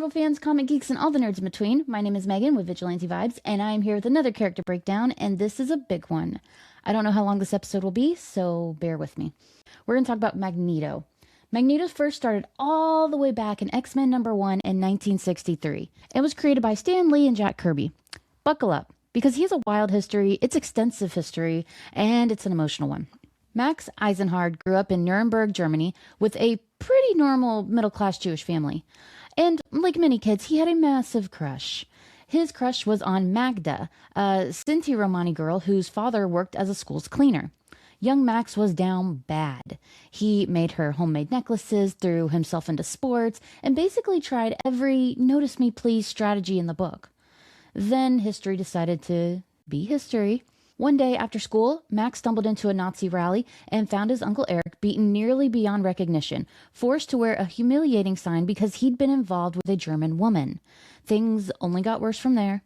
Marvel fans, comic geeks, and all the nerds in between. My name is Megan with Vigilante Vibes, and I am here with another character breakdown, and this is a big one. I don't know how long this episode will be, so bear with me. We're going to talk about Magneto. Magneto first started all the way back in X-Men #1 in 1963. It was created by Stan Lee and Jack Kirby. Buckle up, because he has a wild history, it's extensive history, and it's an emotional one. Max Eisenhard grew up in Nuremberg, Germany, with a pretty normal middle-class Jewish family. And like many kids, he had a massive crush. His crush was on Magda, a Sinti Romani girl whose father worked as a school's cleaner. Young Max was down bad. He made her homemade necklaces, threw himself into sports, and basically tried every notice me please strategy in the book. Then history decided to be history. One day after school, Max stumbled into a Nazi rally and found his Uncle Eric beaten nearly beyond recognition, forced to wear a humiliating sign because he'd been involved with a German woman. Things only got worse from there.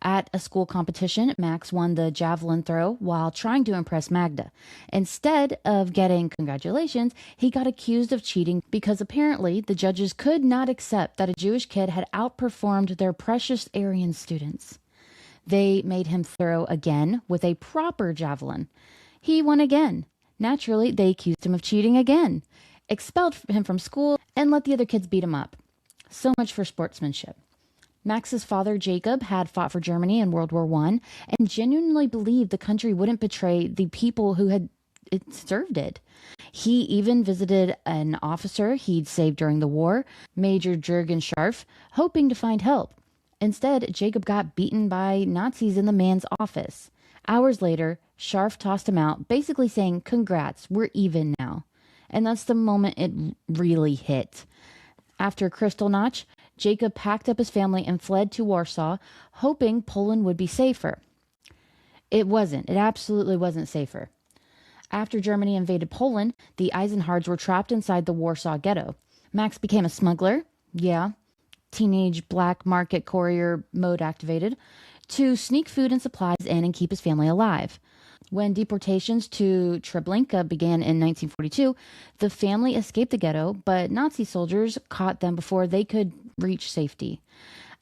At a school competition, Max won the javelin throw while trying to impress Magda. Instead of getting congratulations, he got accused of cheating because apparently the judges could not accept that a Jewish kid had outperformed their precious Aryan students. They made him throw again with a proper javelin. He won again. Naturally, they accused him of cheating again, expelled him from school, and let the other kids beat him up. So much for sportsmanship. Max's father, Jacob, had fought for Germany in World War I and genuinely believed the country wouldn't betray the people who had served it. He even visited an officer he'd saved during the war, Major Jürgen Scharf, hoping to find help. Instead, Jacob got beaten by Nazis in the man's office. Hours later, Scharf tossed him out, basically saying, "Congrats, we're even now." And that's the moment it really hit. After Kristallnacht, Jacob packed up his family and fled to Warsaw, hoping Poland would be safer. It wasn't. It absolutely wasn't safer. After Germany invaded Poland, the Eisenhards were trapped inside the Warsaw ghetto. Max became a smuggler. Yeah. Teenage black market courier mode activated, to sneak food and supplies in and keep his family alive. When deportations to Treblinka began in 1942, the family escaped the ghetto, but Nazi soldiers caught them before they could reach safety.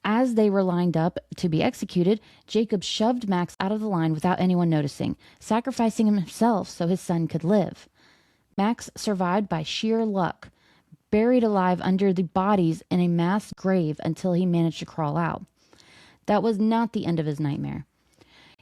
As they were lined up to be executed, Jacob shoved Max out of the line without anyone noticing, sacrificing himself so his son could live. Max survived by sheer luck, buried alive under the bodies in a mass grave until he managed to crawl out. That was not the end of his nightmare.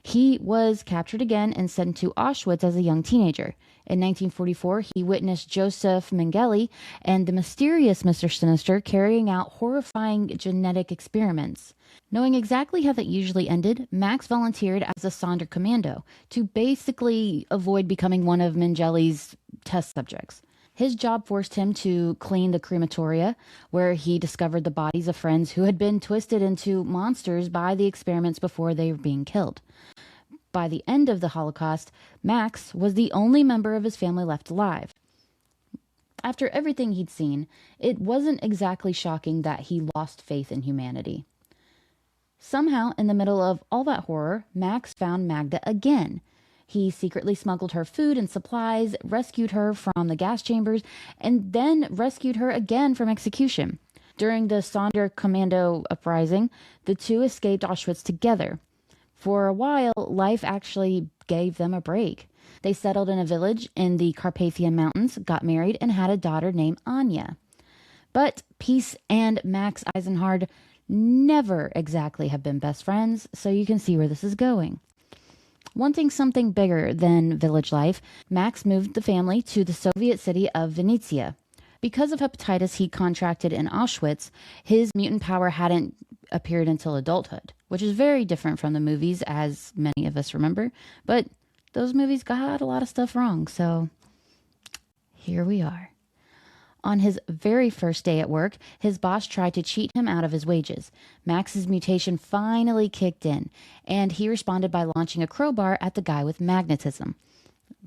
He was captured again and sent to Auschwitz as a young teenager. In 1944, he witnessed Joseph Mengele and the mysterious Mr. Sinister carrying out horrifying genetic experiments. Knowing exactly how that usually ended, Max volunteered as a Sonderkommando to basically avoid becoming one of Mengele's test subjects. His job forced him to clean the crematoria, where he discovered the bodies of friends who had been twisted into monsters by the experiments before they were being killed. By the end of the Holocaust, Max was the only member of his family left alive. After everything he'd seen, it wasn't exactly shocking that he lost faith in humanity. Somehow, in the middle of all that horror, Max found Magda again. He secretly smuggled her food and supplies, rescued her from the gas chambers, and then rescued her again from execution. During the Sonderkommando uprising, the two escaped Auschwitz together. For a while, life actually gave them a break. They settled in a village in the Carpathian Mountains, got married, and had a daughter named Anya. But Peace and Max Eisenhard never exactly have been best friends, so you can see where this is going. Wanting something bigger than village life, Max moved the family to the Soviet city of Vinnytsia. Because of hepatitis he contracted in Auschwitz, his mutant power hadn't appeared until adulthood, which is very different from the movies, as many of us remember. But those movies got a lot of stuff wrong, so here we are. On his very first day at work, his boss tried to cheat him out of his wages. Max's mutation finally kicked in, and he responded by launching a crowbar at the guy with magnetism.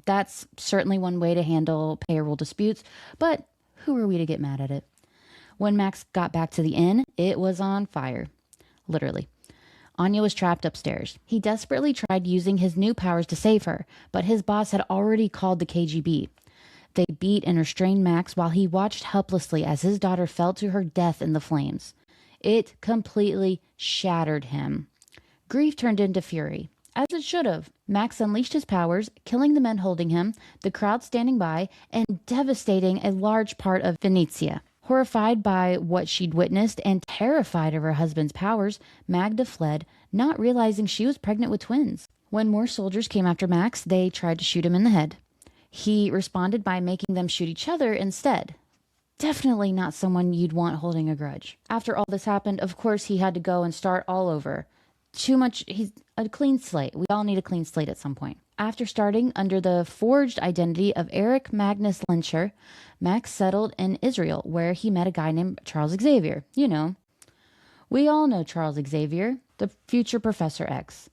That's certainly one way to handle payroll disputes, but who are we to get mad at it? When Max got back to the inn, it was on fire. Literally. Anya was trapped upstairs. He desperately tried using his new powers to save her, but his boss had already called the KGB. They beat and restrained Max while he watched helplessly as his daughter fell to her death in the flames. It completely shattered him. Grief turned into fury, as it should have. Max unleashed his powers, killing the men holding him, the crowd standing by, and devastating a large part of Venetia. Horrified by what she'd witnessed and terrified of her husband's powers, Magda fled, not realizing she was pregnant with twins. When more soldiers came after Max, they tried to shoot him in the head. He responded by making them shoot each other instead. Definitely not someone you'd want holding a grudge. After all this happened, of course, he had to go and start all over. Too much, he's a clean slate. We all need a clean slate at some point. After starting under the forged identity of Eric Magnus Lyncher, Max settled in Israel, where he met a guy named Charles Xavier. You know, we all know Charles Xavier, the future Professor X.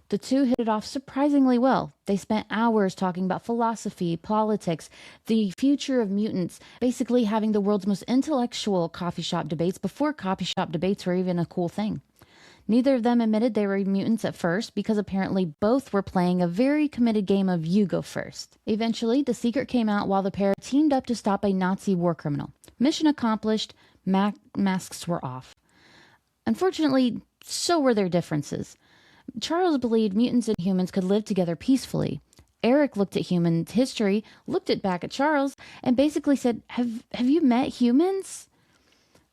The two hit it off surprisingly well. They spent hours talking about philosophy, politics, the future of mutants, basically having the world's most intellectual coffee shop debates before coffee shop debates were even a cool thing. Neither of them admitted they were mutants at first because apparently both were playing a very committed game of you go first. Eventually, the secret came out while the pair teamed up to stop a Nazi war criminal. Mission accomplished, masks were off. Unfortunately, so were their differences. Charles believed mutants and humans could live together peacefully. Eric looked at human history, looked it back at Charles, and basically said, Have you met humans?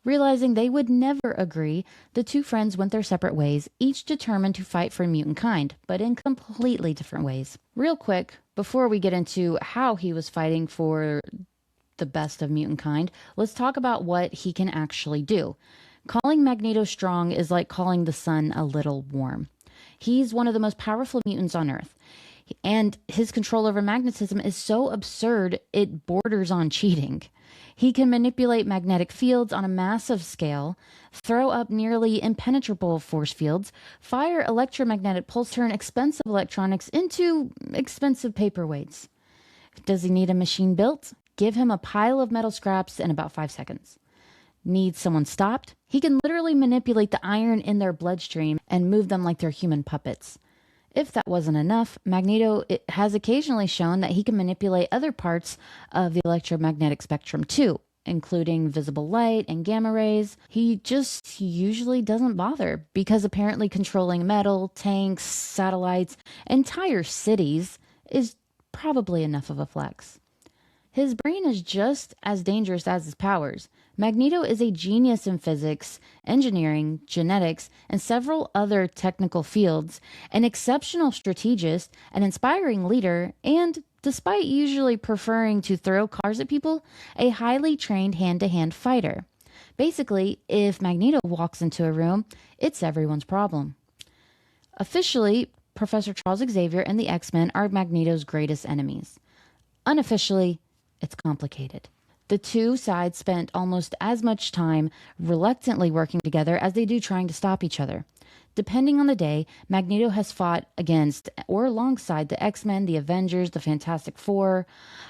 Realizing they would never agree, the two friends went their separate ways, each determined to fight for mutant kind, but in completely different ways. Real quick, before we get into how he was fighting for the best of mutant kind, let's talk about what he can actually do. Calling Magneto strong is like calling the sun a little warm. He's one of the most powerful mutants on Earth, and his control over magnetism is so absurd it borders on cheating. He can manipulate magnetic fields on a massive scale, throw up nearly impenetrable force fields, fire electromagnetic pulse, turn expensive electronics into expensive paperweights. Does he need a machine built? Give him a pile of metal scraps in about 5 seconds. Need someone stopped? He can literally manipulate the iron in their bloodstream and move them like they're human puppets. If that wasn't enough, Magneto has occasionally shown that he can manipulate other parts of the electromagnetic spectrum too, including visible light and gamma rays. He just usually doesn't bother because apparently controlling metal, tanks, satellites, entire cities is probably enough of a flex. His brain is just as dangerous as his powers. Magneto is a genius in physics, engineering, genetics, and several other technical fields, an exceptional strategist, an inspiring leader, and, despite usually preferring to throw cars at people, a highly trained hand-to-hand fighter. Basically, if Magneto walks into a room, it's everyone's problem. Officially, Professor Charles Xavier and the X-Men are Magneto's greatest enemies. Unofficially, it's complicated. The two sides spent almost as much time reluctantly working together as they do trying to stop each other. Depending on the day, Magneto has fought against or alongside the X-Men, the Avengers, the Fantastic Four,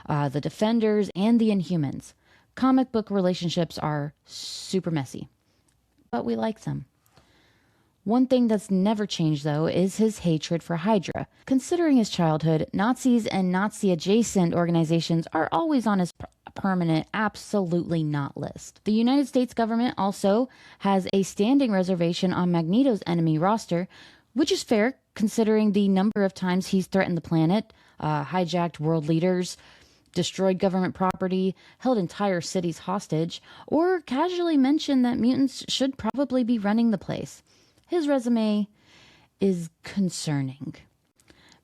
the Defenders, and the Inhumans. Comic book relationships are super messy, but we like them. One thing that's never changed, though, is his hatred for Hydra. Considering his childhood, Nazis and Nazi-adjacent organizations are always on his permanent absolutely not list. The United States government also has a standing reservation on Magneto's enemy roster, which is fair considering the number of times he's threatened the planet, hijacked world leaders, destroyed government property, held entire cities hostage, or casually mentioned that mutants should probably be running the place. His resume is concerning.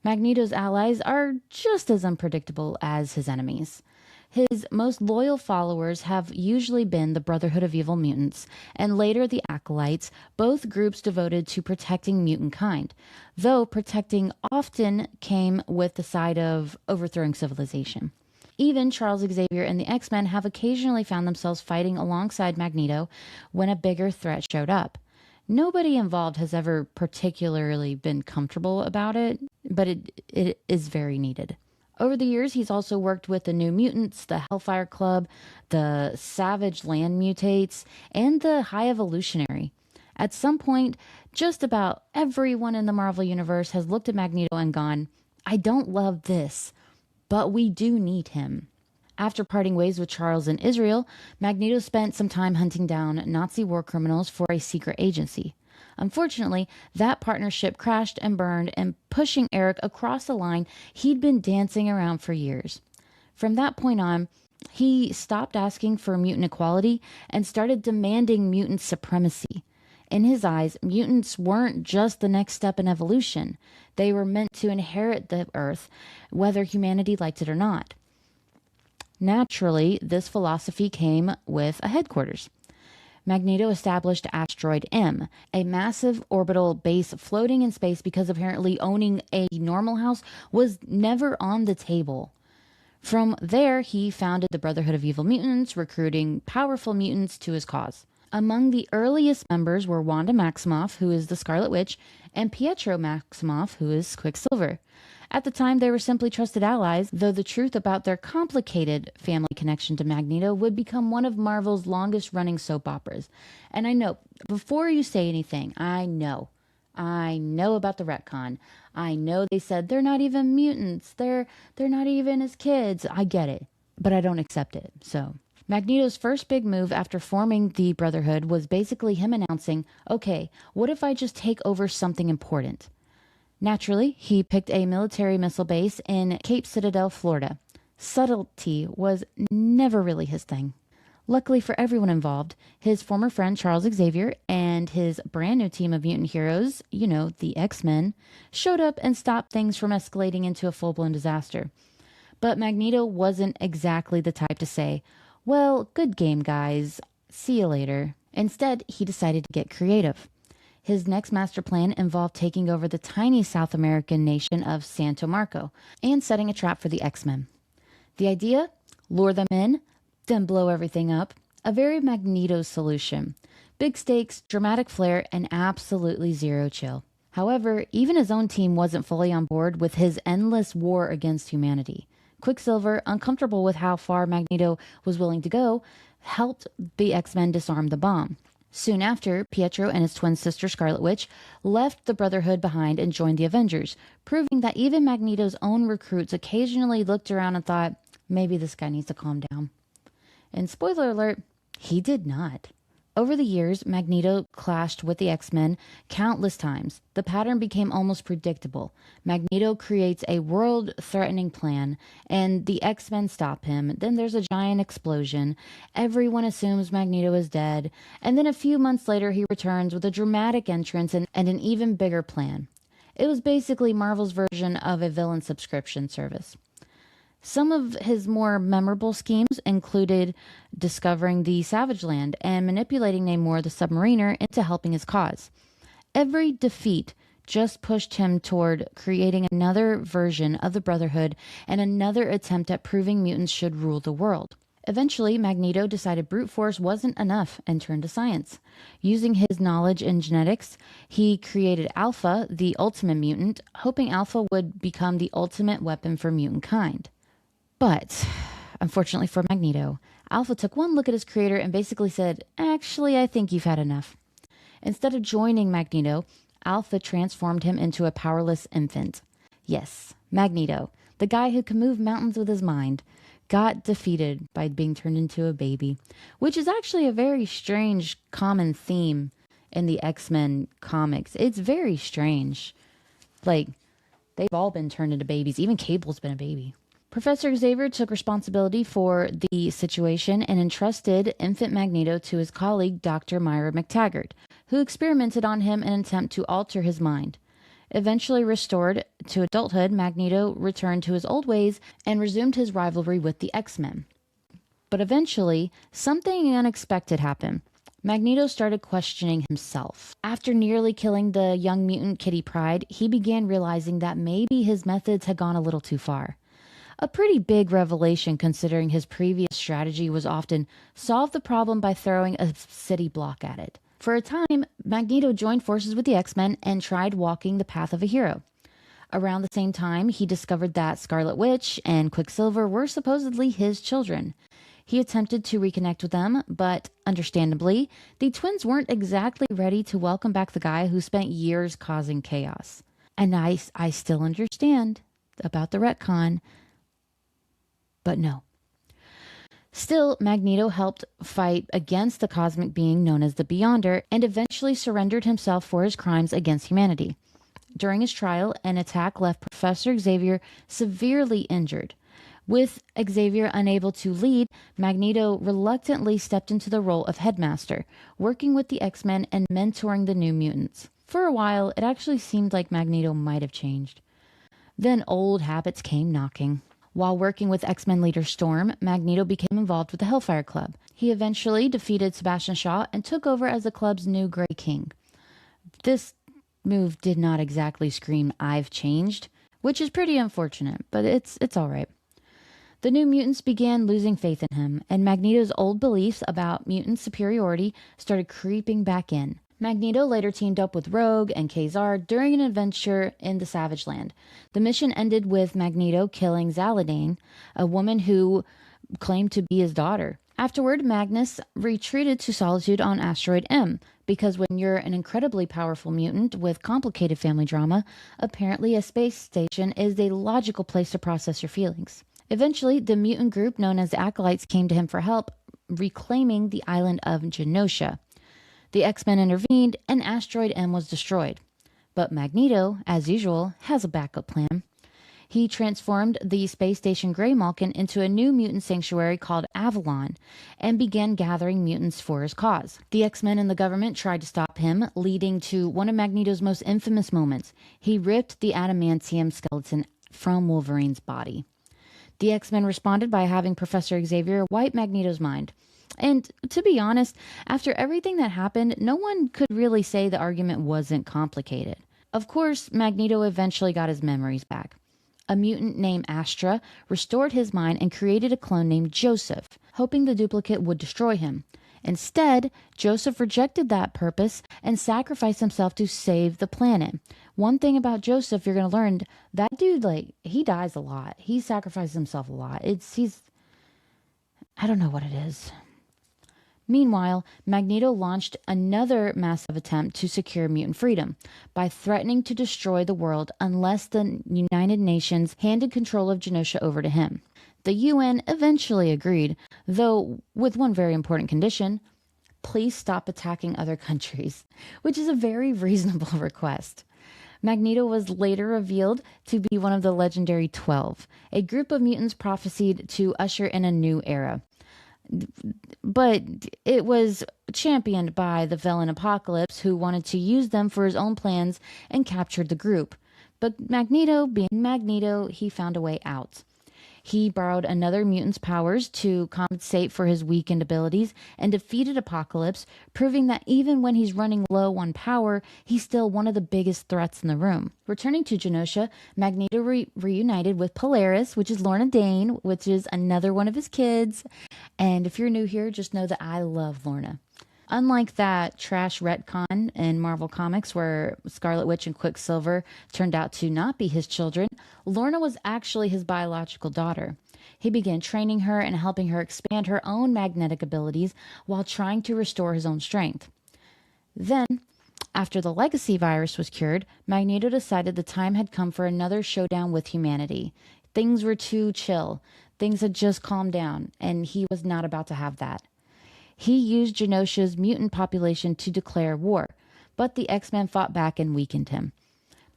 Magneto's allies are just as unpredictable as his enemies. His most loyal followers have usually been the Brotherhood of Evil Mutants, and later the Acolytes, both groups devoted to protecting mutant kind, though protecting often came with the side of overthrowing civilization. Even Charles Xavier and the X-Men have occasionally found themselves fighting alongside Magneto when a bigger threat showed up. Nobody involved has ever particularly been comfortable about it, but it is very needed. Over the years, he's also worked with the New Mutants, the Hellfire Club, the Savage Land Mutates, and the High Evolutionary. At some point, just about everyone in the Marvel Universe has looked at Magneto and gone, I don't love this, but we do need him. After parting ways with Charles in Israel, Magneto spent some time hunting down Nazi war criminals for a secret agency. Unfortunately, that partnership crashed and burned and pushing Eric across the line he'd been dancing around for years. From that point on, he stopped asking for mutant equality and started demanding mutant supremacy. In his eyes, mutants weren't just the next step in evolution. They were meant to inherit the Earth, whether humanity liked it or not. Naturally, this philosophy came with a headquarters. Magneto established Asteroid M, a massive orbital base floating in space because apparently owning a normal house was never on the table. From there, he founded the Brotherhood of Evil Mutants, recruiting powerful mutants to his cause. Among the earliest members were Wanda Maximoff, who is the Scarlet Witch, and Pietro Maximoff, who is Quicksilver. At the time, they were simply trusted allies, though the truth about their complicated family connection to Magneto would become one of Marvel's longest-running soap operas. And I know, before you say anything, I know about the retcon. I know they said they're not even mutants. They're not even his kids. I get it, but I don't accept it. So Magneto's first big move after forming the Brotherhood was basically him announcing, okay, what if I just take over something important? Naturally, he picked a military missile base in Cape Citadel, Florida. Subtlety was never really his thing. Luckily for everyone involved, his former friend Charles Xavier and his brand new team of mutant heroes, the X-Men, showed up and stopped things from escalating into a full-blown disaster. But Magneto wasn't exactly the type to say, well, good game, guys. See you later. Instead, he decided to get creative. His next master plan involved taking over the tiny South American nation of Santo Marco and setting a trap for the X-Men. The idea? Lure them in, then blow everything up. A very Magneto solution. Big stakes, dramatic flair, and absolutely zero chill. However, even his own team wasn't fully on board with his endless war against humanity. Quicksilver, uncomfortable with how far Magneto was willing to go, helped the X-Men disarm the bomb. Soon after, Pietro and his twin sister Scarlet Witch left the Brotherhood behind and joined the Avengers, proving that even Magneto's own recruits occasionally looked around and thought, maybe this guy needs to calm down. And spoiler alert, he did not. Over the years, Magneto clashed with the X-Men countless times. The pattern became almost predictable. Magneto creates a world-threatening plan, and the X-Men stop him. Then there's a giant explosion. Everyone assumes Magneto is dead. And then a few months later, he returns with a dramatic entrance and an even bigger plan. It was basically Marvel's version of a villain subscription service. Some of his more memorable schemes included discovering the Savage Land and manipulating Namor the Submariner into helping his cause. Every defeat just pushed him toward creating another version of the Brotherhood and another attempt at proving mutants should rule the world. Eventually, Magneto decided brute force wasn't enough and turned to science. Using his knowledge in genetics, he created Alpha, the ultimate mutant, hoping Alpha would become the ultimate weapon for mutant kind. But, unfortunately for Magneto, Alpha took one look at his creator and basically said, actually, I think you've had enough. Instead of joining Magneto, Alpha transformed him into a powerless infant. Yes, Magneto, the guy who can move mountains with his mind, got defeated by being turned into a baby, which is actually a very strange common theme in the X-Men comics. It's very strange. Like, they've all been turned into babies. Even Cable's been a baby. Professor Xavier took responsibility for the situation and entrusted infant Magneto to his colleague, Dr. Myra McTaggart, who experimented on him in an attempt to alter his mind. Eventually restored to adulthood, Magneto returned to his old ways and resumed his rivalry with the X-Men. But eventually, something unexpected happened. Magneto started questioning himself. After nearly killing the young mutant Kitty Pryde, he began realizing that maybe his methods had gone a little too far. A pretty big revelation considering his previous strategy was often solve the problem by throwing a city block at it. For a time, Magneto joined forces with the X-Men and tried walking the path of a hero. Around the same time, he discovered that Scarlet Witch and Quicksilver were supposedly his children. He attempted to reconnect with them, but understandably, the twins weren't exactly ready to welcome back the guy who spent years causing chaos. And I still understand about the retcon. But no. Still, Magneto helped fight against the cosmic being known as the Beyonder and eventually surrendered himself for his crimes against humanity. During his trial, an attack left Professor Xavier severely injured. With Xavier unable to lead, Magneto reluctantly stepped into the role of headmaster, working with the X-Men and mentoring the New Mutants. For a while, it actually seemed like Magneto might have changed. Then old habits came knocking. While working with X-Men leader Storm, Magneto became involved with the Hellfire Club. He eventually defeated Sebastian Shaw and took over as the club's new Grey King. This move did not exactly scream, "I've changed," which is pretty unfortunate, but it's all right. The New Mutants began losing faith in him, and Magneto's old beliefs about mutant superiority started creeping back in. Magneto later teamed up with Rogue and Kazar during an adventure in the Savage Land. The mission ended with Magneto killing Zaladane, a woman who claimed to be his daughter. Afterward, Magnus retreated to Solitude on Asteroid M, because when you're an incredibly powerful mutant with complicated family drama, apparently a space station is a logical place to process your feelings. Eventually, the mutant group known as the Acolytes came to him for help, reclaiming the island of Genosha. The X-Men intervened, and Asteroid M was destroyed. But Magneto, as usual, has a backup plan. He transformed the space station Greymalkin into a new mutant sanctuary called Avalon and began gathering mutants for his cause. The X-Men and the government tried to stop him, leading to one of Magneto's most infamous moments. He ripped the adamantium skeleton from Wolverine's body. The X-Men responded by having Professor Xavier wipe Magneto's mind. And to be honest, after everything that happened, no one could really say the argument wasn't complicated. Of course, Magneto eventually got his memories back. A mutant named Astra restored his mind and created a clone named Joseph, hoping the duplicate would destroy him. Instead, Joseph rejected that purpose and sacrificed himself to save the planet. One thing about Joseph you're going to learn, that dude, he dies a lot. He sacrifices himself a lot. I don't know what it is. Meanwhile, Magneto launched another massive attempt to secure mutant freedom by threatening to destroy the world unless the United Nations handed control of Genosha over to him. The UN eventually agreed, though with one very important condition: please stop attacking other countries, which is a very reasonable request. Magneto was later revealed to be one of the legendary 12, a group of mutants prophesied to usher in a new era. But it was championed by the villain Apocalypse, who wanted to use them for his own plans and captured the group. But Magneto, being Magneto, he found a way out. He borrowed another mutant's powers to compensate for his weakened abilities and defeated Apocalypse, proving that even when he's running low on power, he's still one of the biggest threats in the room. Returning to Genosha, Magneto reunited with Polaris, which is Lorna Dane, which is another one of his kids. And if you're new here, just know that I love Lorna. Unlike that trash retcon in Marvel Comics where Scarlet Witch and Quicksilver turned out to not be his children, Lorna was actually his biological daughter. He began training her and helping her expand her own magnetic abilities while trying to restore his own strength. Then, after the legacy virus was cured, Magneto decided the time had come for another showdown with humanity. Things were too chill. Things had just calmed down, and he was not about to have that. He used Genosha's mutant population to declare war, but the X-Men fought back and weakened him.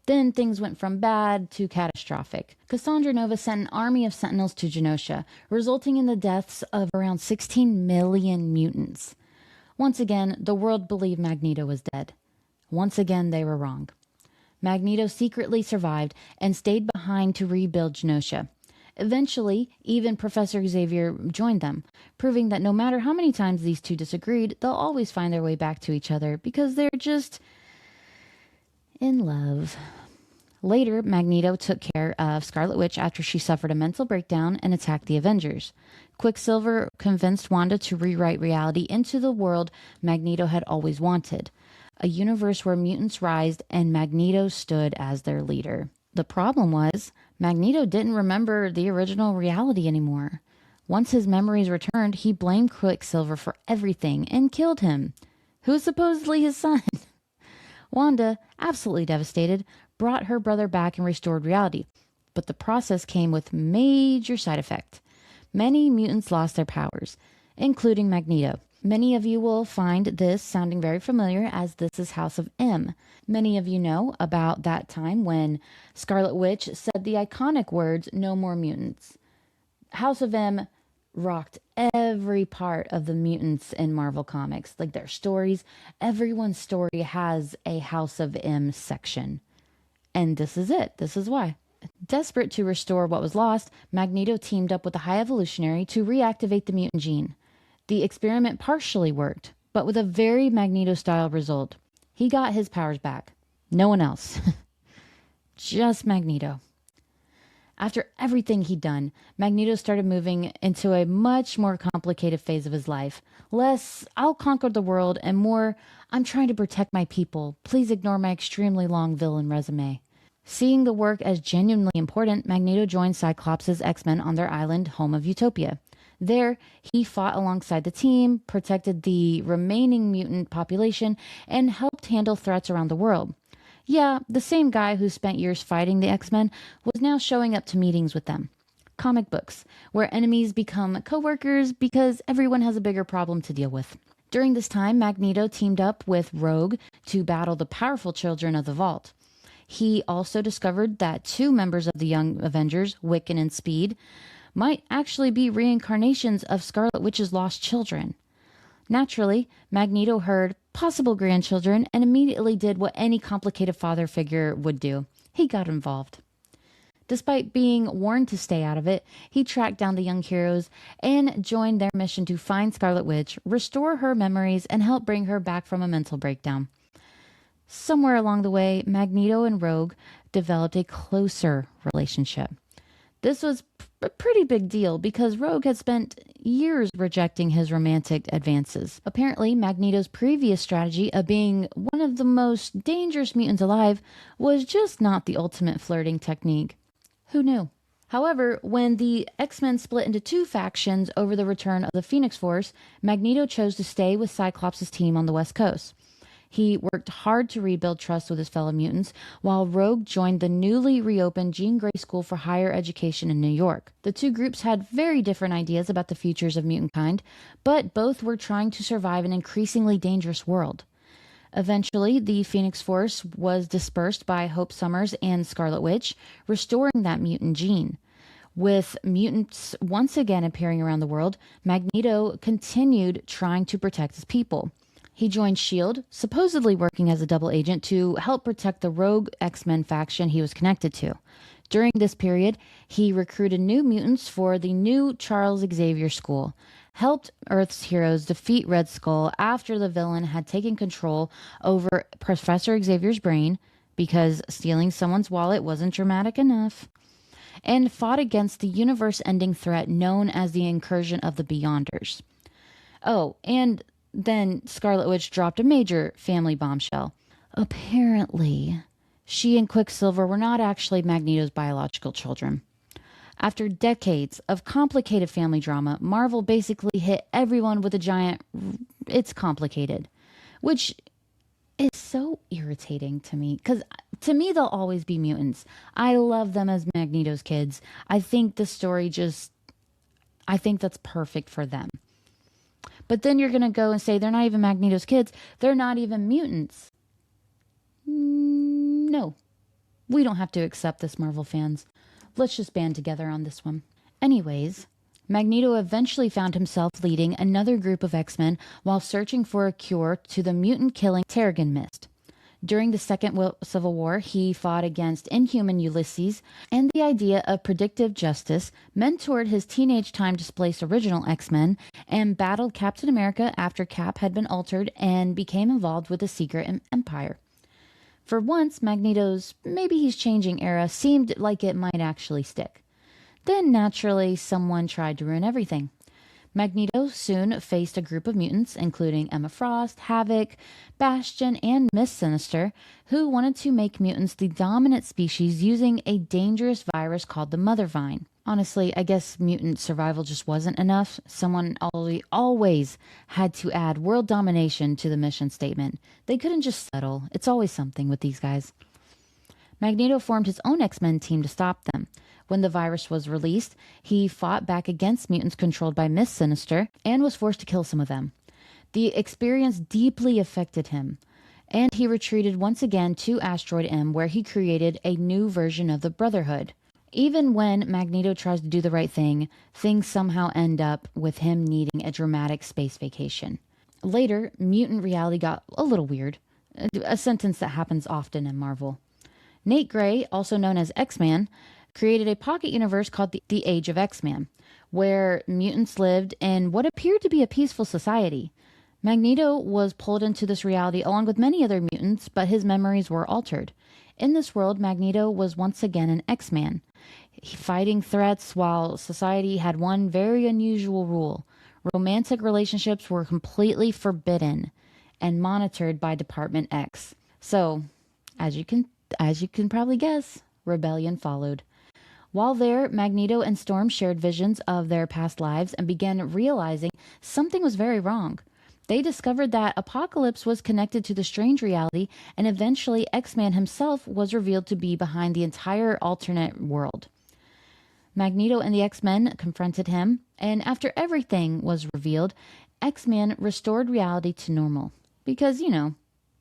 Then things went from bad to catastrophic. Cassandra Nova sent an army of Sentinels to Genosha, resulting in the deaths of around 16 million mutants. Once again, the world believed Magneto was dead. Once again, they were wrong. Magneto secretly survived and stayed behind to rebuild Genosha. Eventually, even Professor Xavier joined them, proving that no matter how many times these two disagreed, they'll always find their way back to each other because they're just in love. Later, Magneto took care of Scarlet Witch after she suffered a mental breakdown and attacked the Avengers. Quicksilver convinced Wanda to rewrite reality into the world Magneto had always wanted, a universe where mutants rised and Magneto stood as their leader. The problem was, Magneto didn't remember the original reality anymore. Once his memories returned, he blamed Quicksilver for everything and killed him, who was supposedly his son. Wanda, absolutely devastated, brought her brother back and restored reality. But the process came with major side effect. many mutants lost their powers, including Magneto. Many of you will find this sounding very familiar, as this is House of M. Many of you know about that time when Scarlet Witch said the iconic words, "No more mutants." House of M rocked every part of the mutants in Marvel Comics, like their stories. Everyone's story has a House of M section. And this is it. This is why. Desperate to restore what was lost, Magneto teamed up with the High Evolutionary to reactivate the mutant gene. The experiment partially worked, but with a very Magneto-style result. He got his powers back. No one else. Just Magneto. After everything he'd done, Magneto started moving into a much more complicated phase of his life. Less, "I'll conquer the world," and more, "I'm trying to protect my people. Please ignore my extremely long villain resume." Seeing the work as genuinely important, Magneto joined Cyclops' X-Men on their island, home of Utopia. There, he fought alongside the team, protected the remaining mutant population, and helped handle threats around the world. Yeah, the same guy who spent years fighting the X-Men was now showing up to meetings with them. Comic books, where enemies become co-workers because everyone has a bigger problem to deal with. During this time, Magneto teamed up with Rogue to battle the powerful children of the Vault. He also discovered that 2 members of the Young Avengers, Wiccan and Speed, might actually be reincarnations of Scarlet Witch's lost children. Naturally, Magneto heard possible grandchildren and immediately did what any complicated father figure would do. He got involved. Despite being warned to stay out of it, he tracked down the young heroes and joined their mission to find Scarlet Witch, restore her memories, and help bring her back from a mental breakdown. Somewhere along the way, Magneto and Rogue developed a closer relationship. This was a pretty big deal because Rogue had spent years rejecting his romantic advances. Apparently, Magneto's previous strategy of being one of the most dangerous mutants alive was just not the ultimate flirting technique. Who knew? However, when the X-Men split into 2 factions over the return of the Phoenix Force, Magneto chose to stay with Cyclops' team on the West Coast. He worked hard to rebuild trust with his fellow mutants, while Rogue joined the newly reopened Jean Grey School for Higher Education in New York. The 2 groups had very different ideas about the futures of mutant kind, but both were trying to survive an increasingly dangerous world. Eventually, the Phoenix Force was dispersed by Hope Summers and Scarlet Witch, restoring that mutant gene. With mutants once again appearing around the world, Magneto continued trying to protect his people. He joined S.H.I.E.L.D., supposedly working as a double agent to help protect the rogue X-Men faction he was connected to. During this period, he recruited new mutants for the new Charles Xavier School, helped Earth's heroes defeat Red Skull after the villain had taken control over Professor Xavier's brain, because stealing someone's wallet wasn't dramatic enough, and fought against the universe-ending threat known as the incursion of the Beyonders. Oh, and then Scarlet Witch dropped a major family bombshell. Apparently, she and Quicksilver were not actually Magneto's biological children. After decades of complicated family drama, Marvel basically hit everyone with a giant "it's complicated," which is so irritating to me, because to me they'll always be mutants. I love them as Magneto's kids. I think the story I think that's perfect for them. But then you're going to go and say they're not even Magneto's kids. They're not even mutants. No. We don't have to accept this, Marvel fans. Let's just band together on this one. Anyways, Magneto eventually found himself leading another group of X-Men while searching for a cure to the mutant-killing Terrigen Mist. During the Second Civil War, he fought against Inhuman Ulysses, and the idea of predictive justice mentored his teenage time-displaced original X-Men, and battled Captain America after Cap had been altered and became involved with the Secret Empire. For once, Magneto's "maybe he's changing" era seemed like it might actually stick. Then, naturally, someone tried to ruin everything. Magneto soon faced a group of mutants, including Emma Frost, Havoc, Bastion, and Miss Sinister, who wanted to make mutants the dominant species using a dangerous virus called the Mother Vine. Honestly, I guess mutant survival just wasn't enough. Someone always had to add world domination to the mission statement. They couldn't just settle. It's always something with these guys. Magneto formed his own X-Men team to stop them. When the virus was released, he fought back against mutants controlled by Miss Sinister and was forced to kill some of them. The experience deeply affected him, and he retreated once again to Asteroid M, where he created a new version of the Brotherhood. Even when Magneto tries to do the right thing, things somehow end up with him needing a dramatic space vacation. Later, mutant reality got a little weird, a sentence that happens often in Marvel. Nate Gray, also known as X-Man, created a pocket universe called the Age of X-Man, where mutants lived in what appeared to be a peaceful society. Magneto was pulled into this reality along with many other mutants, but his memories were altered. In this world, Magneto was once again an X-Man, fighting threats while society had one very unusual rule. Romantic relationships were completely forbidden and monitored by Department X. So, as you can probably guess, rebellion followed. While there, Magneto and Storm shared visions of their past lives and began realizing something was very wrong. They discovered that Apocalypse was connected to the strange reality, and eventually X-Man himself was revealed to be behind the entire alternate world. Magneto and the X-Men confronted him, and after everything was revealed, X-Man restored reality to normal. Because,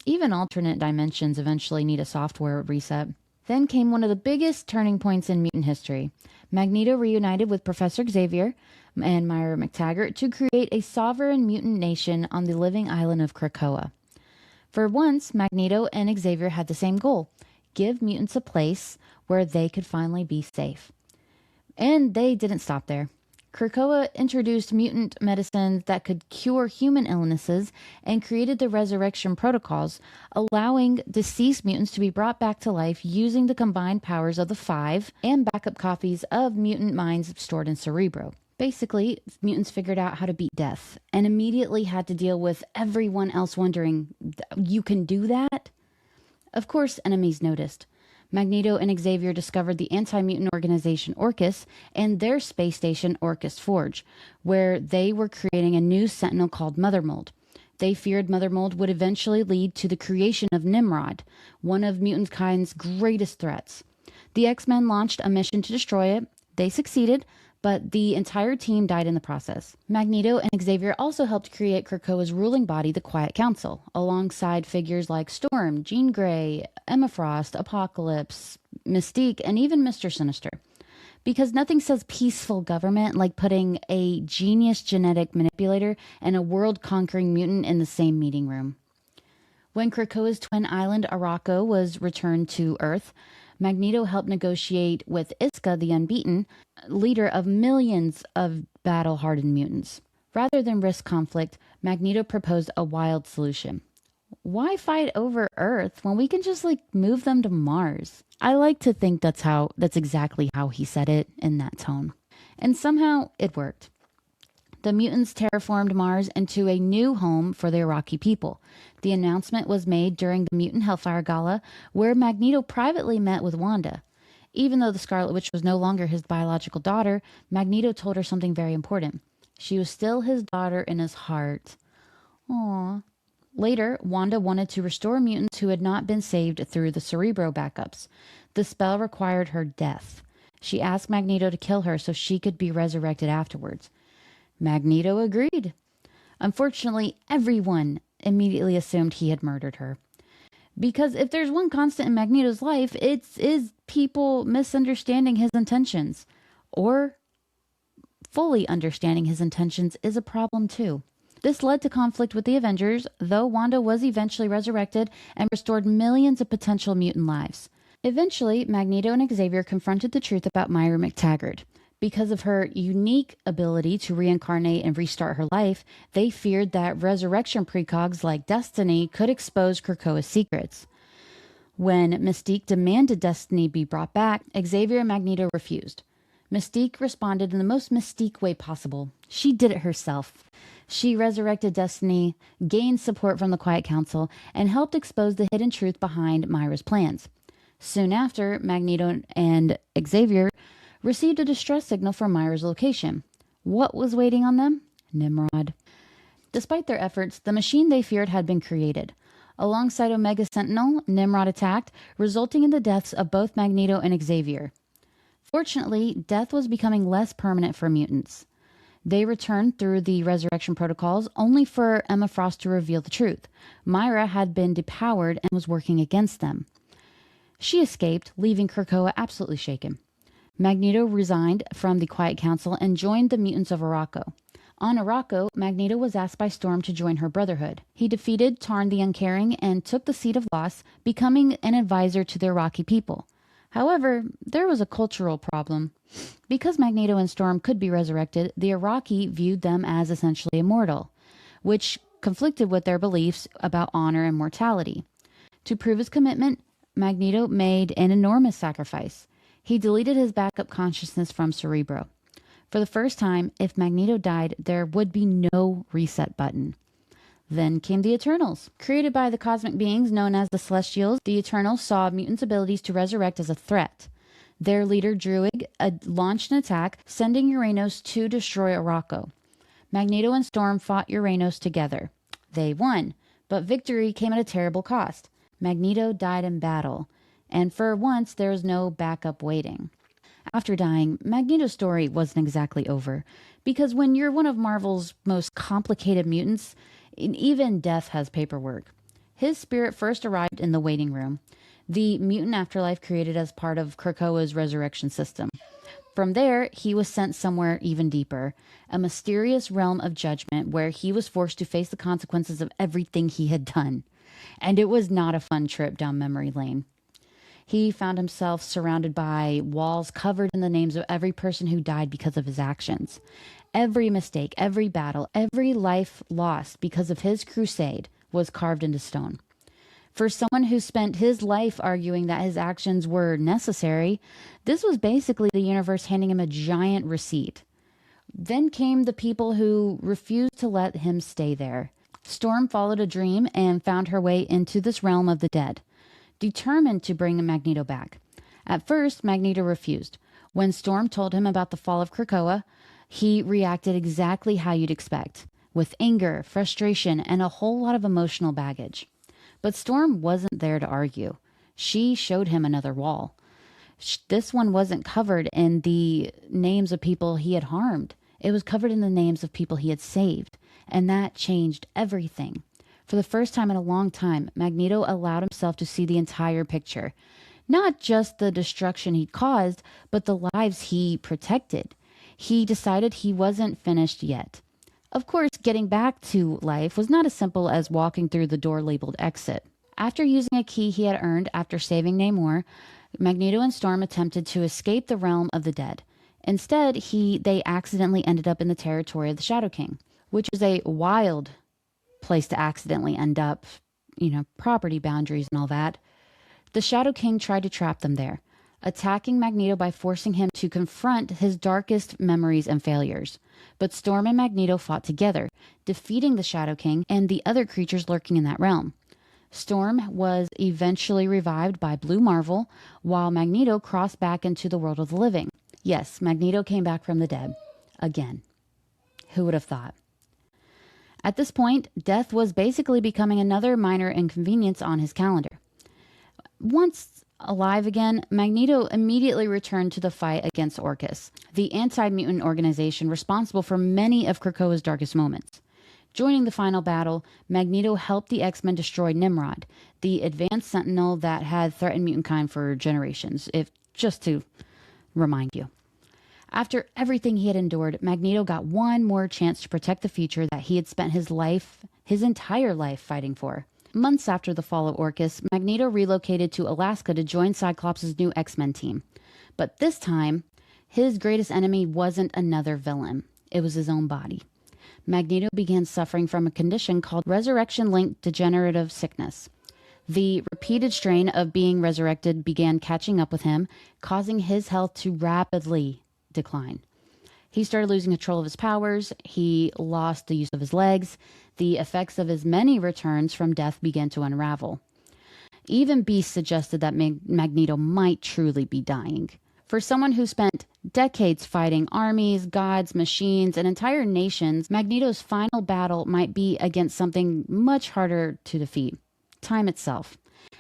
even alternate dimensions eventually need a software reset. Then came one of the biggest turning points in mutant history. Magneto reunited with Professor Xavier and Myra McTaggart to create a sovereign mutant nation on the living island of Krakoa. For once, Magneto and Xavier had the same goal: give mutants a place where they could finally be safe. And they didn't stop there. Krakoa introduced mutant medicines that could cure human illnesses and created the resurrection protocols, allowing deceased mutants to be brought back to life using the combined powers of the Five and backup copies of mutant minds stored in Cerebro. Basically, mutants figured out how to beat death and immediately had to deal with everyone else wondering, you can do that? Of course, enemies noticed. Magneto and Xavier discovered the anti-mutant organization Orchis and their space station Orchis Forge, where they were creating a new sentinel called Mother Mold. They feared Mother Mold would eventually lead to the creation of Nimrod, one of mutantskind's greatest threats. The X-Men launched a mission to destroy it. They succeeded, but the entire team died in the process. Magneto and Xavier also helped create Krakoa's ruling body, the Quiet Council, alongside figures like Storm, Jean Grey, Emma Frost, Apocalypse, Mystique, and even Mr. Sinister. Because nothing says peaceful government like putting a genius genetic manipulator and a world-conquering mutant in the same meeting room. When Krakoa's twin island, Arakko, was returned to Earth, Magneto helped negotiate with Iska the Unbeaten, leader of millions of battle-hardened mutants. Rather than risk conflict, Magneto proposed a wild solution. Why fight over Earth when we can just move them to Mars? I like to think that's exactly how he said it in that tone. And somehow it worked. The mutants terraformed Mars into a new home for the Iraqi people. The announcement was made during the Mutant Hellfire Gala, where Magneto privately met with Wanda. Even though the Scarlet Witch was no longer his biological daughter, Magneto told her something very important. She was still his daughter in his heart. Aww. Later, Wanda wanted to restore mutants who had not been saved through the Cerebro backups. The spell required her death. She asked Magneto to kill her so she could be resurrected afterwards. Magneto agreed. Unfortunately, everyone immediately assumed he had murdered her. Because if there's one constant in Magneto's life, it is people misunderstanding his intentions. Or fully understanding his intentions is a problem too. This led to conflict with the Avengers, though Wanda was eventually resurrected and restored millions of potential mutant lives. Eventually, Magneto and Xavier confronted the truth about Myra McTaggart. Because of her unique ability to reincarnate and restart her life, they feared that resurrection precogs like Destiny could expose Krakoa's secrets. When Mystique demanded Destiny be brought back, Xavier and Magneto refused. Mystique responded in the most Mystique way possible. She did it herself. She resurrected Destiny, gained support from the Quiet Council, and helped expose the hidden truth behind Myra's plans. Soon after, Magneto and Xavier received a distress signal from Myra's location. What was waiting on them? Nimrod. Despite their efforts, the machine they feared had been created. Alongside Omega Sentinel, Nimrod attacked, resulting in the deaths of both Magneto and Xavier. Fortunately, death was becoming less permanent for mutants. They returned through the resurrection protocols, only for Emma Frost to reveal the truth. Myra had been depowered and was working against them. She escaped, leaving Krakoa absolutely shaken. Magneto resigned from the Quiet Council and joined the mutants of Arakko. On Arakko, Magneto was asked by Storm to join her Brotherhood. He defeated Tarn the Uncaring and took the Seat of Loss, becoming an advisor to the Iraqi people. However, there was a cultural problem. Because Magneto and Storm could be resurrected, the Iraqi viewed them as essentially immortal, which conflicted with their beliefs about honor and mortality. To prove his commitment, Magneto made an enormous sacrifice. He deleted his backup consciousness from Cerebro. For the first time, if Magneto died, there would be no reset button. Then came the Eternals. Created by the cosmic beings known as the Celestials, the Eternals saw mutants' abilities to resurrect as a threat. Their leader, Druig, launched an attack, sending Uranos to destroy Arakko. Magneto and Storm fought Uranos together. They won, but victory came at a terrible cost. Magneto died in battle, and for once there was no backup waiting. After dying, Magneto's story wasn't exactly over, because when you're one of Marvel's most complicated mutants, even death has paperwork. His spirit first arrived in the waiting room, the mutant afterlife created as part of Krakoa's resurrection system. From there, he was sent somewhere even deeper, a mysterious realm of judgment where he was forced to face the consequences of everything he had done. And it was not a fun trip down memory lane. He found himself surrounded by walls covered in the names of every person who died because of his actions. Every mistake, every battle, every life lost because of his crusade was carved into stone. For someone who spent his life arguing that his actions were necessary, this was basically the universe handing him a giant receipt. Then came the people who refused to let him stay there. Storm followed a dream and found her way into this realm of the dead, determined to bring Magneto back. At first, Magneto refused. When Storm told him about the fall of Krakoa, he reacted exactly how you'd expect, with anger, frustration, and a whole lot of emotional baggage. But Storm wasn't there to argue. She showed him another wall. This one wasn't covered in the names of people he had harmed. It was covered in the names of people he had saved, and that changed everything. For the first time in a long time, Magneto allowed himself to see the entire picture. Not just the destruction he caused, but the lives he protected. He decided he wasn't finished yet. Of course, getting back to life was not as simple as walking through the door labeled exit. After using a key he had earned after saving Namor, Magneto and Storm attempted to escape the realm of the dead. Instead, they accidentally ended up in the territory of the Shadow King, which is a wild place to accidentally end up, property boundaries and all that. The Shadow King tried to trap them there, attacking Magneto by forcing him to confront his darkest memories and failures. But Storm and Magneto fought together, defeating the Shadow King and the other creatures lurking in that realm. Storm was eventually revived by Blue Marvel, while Magneto crossed back into the world of the living. Yes, Magneto came back from the dead. Again. Who would have thought? At this point, death was basically becoming another minor inconvenience on his calendar. Once alive again, Magneto immediately returned to the fight against Orchis, the anti-mutant organization responsible for many of Krakoa's darkest moments. Joining the final battle, Magneto helped the X-Men destroy Nimrod, the advanced sentinel that had threatened mutant-kind for generations, just to remind you. After everything he had endured, Magneto got one more chance to protect the future that he had spent his entire life fighting for. Months after the fall of Orchis, Magneto relocated to Alaska to join Cyclops' new X-Men team. But this time, his greatest enemy wasn't another villain. It was his own body. Magneto began suffering from a condition called resurrection-linked degenerative sickness. The repeated strain of being resurrected began catching up with him, causing his health to rapidly decline. He started losing control of his powers. He lost the use of his legs. The effects of his many returns from death began to unravel. Even Beast suggested that Magneto might truly be dying. For someone who spent decades fighting armies, gods, machines, and entire nations, Magneto's final battle might be against something much harder to defeat. time itself.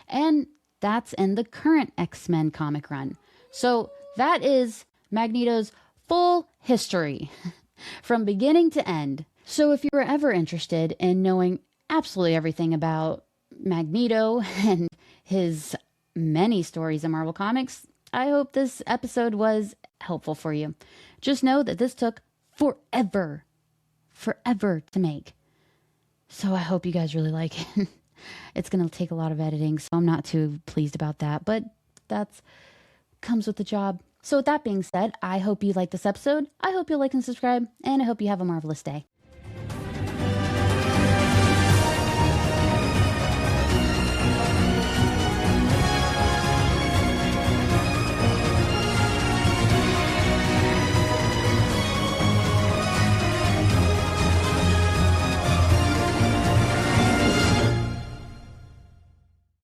And that's in the current X-Men comic run. So that is Magneto's full history from beginning to end. So if you were ever interested in knowing absolutely everything about Magneto and his many stories in Marvel Comics, I hope this episode was helpful for you. Just know that this took forever to make. So I hope you guys really like it. It's going to take a lot of editing, so I'm not too pleased about that, but that's comes with the job. So with that being said, I hope you like this episode. I hope you'll like and subscribe, and I hope you have a marvelous day.